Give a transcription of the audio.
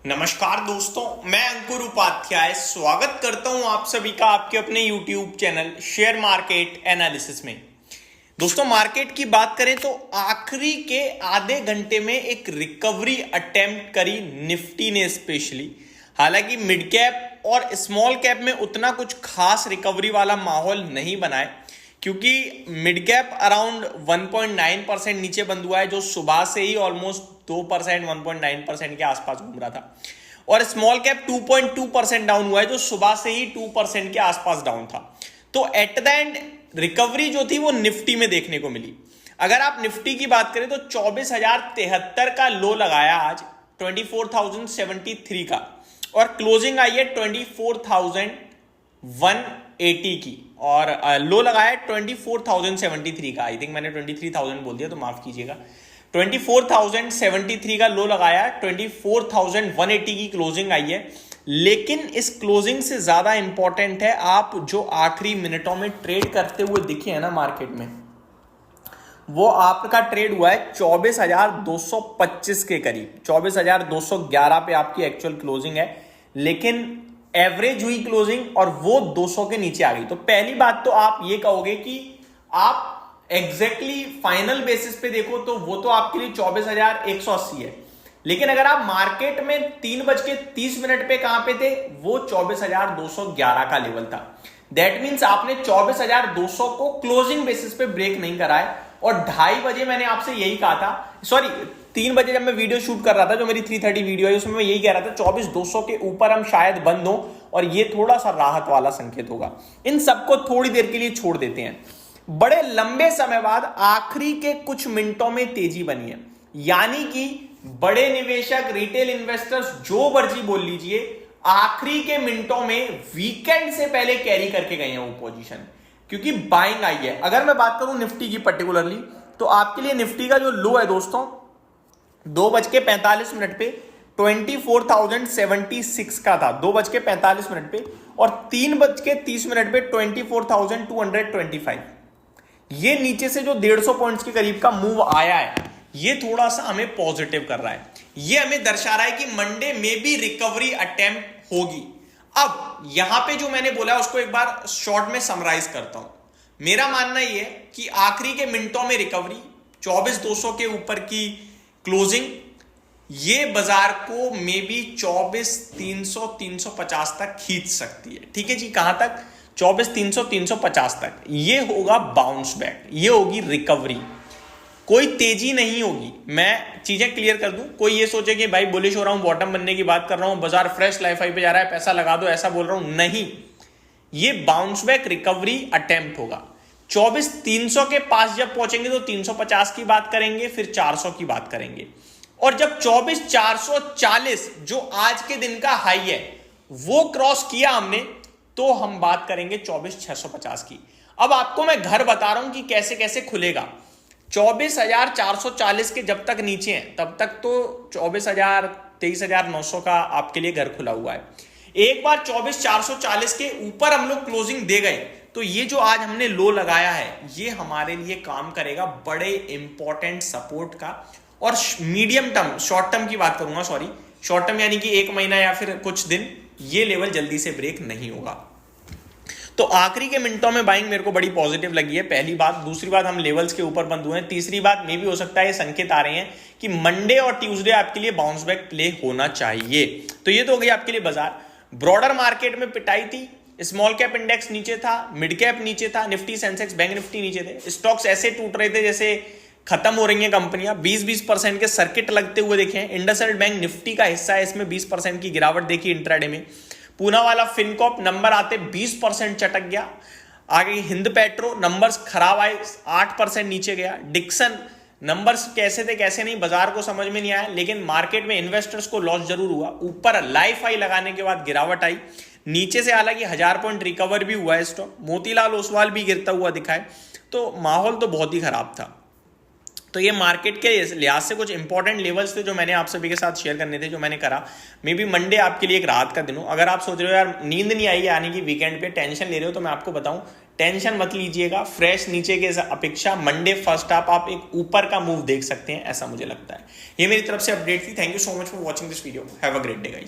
नमस्कार दोस्तों, मैं अंकुर उपाध्याय स्वागत करता हूं आप सभी का आपके अपने YouTube channel share market analysis में। दोस्तों, मार्केट की बात करें तो आखिरी के आधे घंटे में एक रिकवरी अटेम्प्ट करी निफ्टी ने स्पेशली। हालांकि मिड कैप और स्मॉल कैप में उतना कुछ खास रिकवरी वाला माहौल नहीं बना है, क्योंकि मिड कैप अराउंड 1.9% नीचे बंद हुआ है, जो सुबह से ही ऑलमोस्ट 2% 1.9% के आसपास घूम रहा था, और स्मॉल कैप 2.2% डाउन हुआ है, जो सुबह से ही 2% के आसपास डाउन था। तो एट द एंड रिकवरी जो थी वो निफ्टी में देखने को मिली। अगर आप निफ्टी की बात करें तो 24,073 का लो लगाया आज 24,073 का, और क्लोजिंग आई है 24,180 की, और लो लगाया 24,073 का। आई थिंक मैंने 23,000 बोल दिया तो माफ कीजिएगा। 24,073 का लो लगाया, 24,180 की क्लोजिंग आई है। लेकिन इस क्लोजिंग से ज्यादा इंपॉर्टेंट है आप जो आखिरी मिनटों में ट्रेड करते हुए दिखे हैं ना मार्केट में, वो आपका ट्रेड हुआ है 24,225 के करीब। 24,211 पे आपकी एक्चुअल क्लोजिंग है, लेकिन एवरेज हुई क्लोजिंग और वो 200 के नीचे आ गई। तो पहली बात तो आप ये कहोगे कि आप एग्जैक्टली फाइनल बेसिस पे देखो तो वो तो आपके लिए 24,180 है, लेकिन अगर आप मार्केट में 3:30 पे कहां पे थे, वो 24,211 का लेवल था। दैट मीन्स आपने 24,200 को क्लोजिंग बेसिस पे ब्रेक नहीं करा है। और 2:30 बजे मैंने आपसे यही कहा था, सॉरी 3 बजे जब मैं वीडियो शूट कर रहा था, जो मेरी 3:30 वीडियो है, उसमें मैं यही कह रहा था 24,200 के ऊपर हम शायद बंद हो, और ये थोड़ा सा राहत वाला संकेत होगा। इन सबको थोड़ी देर के लिए छोड़ देते हैं। बड़े लंबे समय बाद आखिरी के कुछ मिनटों में तेजी बनी है, यानी कि बड़े निवेशक, रिटेल इन्वेस्टर्स, जो मर्जी बोल लीजिए, आखिरी के मिनटों में वीकेंड से पहले कैरी करके गए हैं वो पोजीशन, क्योंकि बाइंग आई है। अगर मैं बात करूं निफ्टी की पर्टिकुलरली, तो आपके लिए निफ्टी का जो लो है दोस्तों 2:45 पे 24,076 का था, 2:45 पे, और 3:30 पे 24,225। ये नीचे से जो 150 पॉइंट्स के करीब का मूव आया है, ये थोड़ा सा हमें पॉजिटिव कर रहा है। ये हमें दर्शा रहा है कि मंडे में भी रिकवरी अटेम्प्ट होगी। अब यहां पे जो मैंने बोला उसको एक बार शॉर्ट में समराइज करता हूं। मेरा मानना यह है कि आखिरी के मिनटों में रिकवरी, 24,200 के ऊपर की क्लोजिंग, ये बाजार को मे बी 24,300 350 तक खींच सकती है। ठीक है जी, कहां तक? 24,300 350 तक। ये होगा बाउंस बैक, ये होगी रिकवरी, कोई तेजी नहीं होगी। मैं चीजें क्लियर कर दूं, कोई ये सोचे कि भाई बुलिश हो रहा हूं, बॉटम बनने की बात कर रहा हूं, बाजार फ्रेश लाइफ हाई पे जा रहा है, पैसा लगा दो, ऐसा बोल रहा हूं, नहीं। ये बाउंस बैक रिकवरी अटेम्प्ट होगा। 24,300 के पास जब पहुंचेंगे तो 350 की बात करेंगे, फिर 400 की बात करेंगे, और जब 24,440 जो आज के दिन का हाई है वो क्रॉस किया हमने, तो हम बात करेंगे 24,650 की। अब आपको मैं घर बता रहा हूं कि कैसे कैसे खुलेगा। 24,440 के जब तक नीचे हैं तब तक तो 24,000 23,900 का आपके लिए घर खुला हुआ है। एक बार 24,440 के ऊपर हम लोग क्लोजिंग दे गए तो ये जो आज हमने लो लगाया है, ये हमारे लिए काम करेगा बड़े इंपॉर्टेंट सपोर्ट का। और मीडियम टर्म, शॉर्ट टर्म की बात करूंगा, सॉरी शॉर्ट टर्म यानी कि 1 महीना या फिर कुछ दिन, ये लेवल जल्दी से ब्रेक नहीं होगा। तो आखिरी के मिनटों में बाइंग मेरे को बड़ी पॉजिटिव लगी है, पहली बात। दूसरी बात, हम लेवल्स के ऊपर बंद हुए हैं। तीसरी बात, मे भी हो सकता है ये संकेत आ रहे हैं कि मंडे और ट्यूसडे आपके लिए बाउंस बैक प्ले होना चाहिए। तो ये तो हो गई आपके लिए बाजार। ब्रॉडर मार्केट में पिटाई थी, स्मॉल कैप इंडेक्स नीचे था, मिड कैप नीचे था, निफ्टी, सेंसेक्स, बैंक निफ्टी नीचे थे, स्टॉक्स ऐसे टूट रहे थे जैसे खत्म हो रही हैं कंपनियां। 20-20% के सर्किट लगते हुए देखे हैं। इंडसइंड बैंक निफ्टी का हिस्सा है, इसमें 20% की गिरावट देखी इंट्राडे में। पूना वाला फिनकॉप नंबर आते 20% चटक गया। आगे हिंद पेट्रो नंबर्स खराब आए, 8% नीचे गया। डिक्सन नंबर्स कैसे थे कैसे नहीं, बाजार को समझ में नहीं आया, लेकिन मार्केट में इन्वेस्टर्स को लॉस जरूर हुआ। ऊपर लाइफ हाई लगाने के बाद गिरावट आई, नीचे से हालांकि 1000 पॉइंट रिकवर भी हुआ है स्टॉक। मोतीलाल ओसवाल भी गिरता हुआ दिखाए, तो माहौल तो बहुत ही खराब था। तो ये मार्केट के लिहाज से कुछ इंपॉर्टेंट लेवल्स थे जो मैंने आप सभी के साथ शेयर करने थे, जो मैंने करा। मे बी मंडे आपके लिए एक राहत का दिन हो। अगर आप सोच रहे हो यार नींद नहीं आई, यानी कि वीकेंड पे टेंशन ले रहे हो, तो मैं आपको बताऊं टेंशन मत लीजिएगा, फ्रेश नीचे के अपेक्षा मंडे फर्स्ट आप एक ऊपर का मूव देख सकते हैं, ऐसा मुझे लगता है। ये मेरी तरफ से अपडेट थी। Thank you so much for watching this video. Have a great day guys.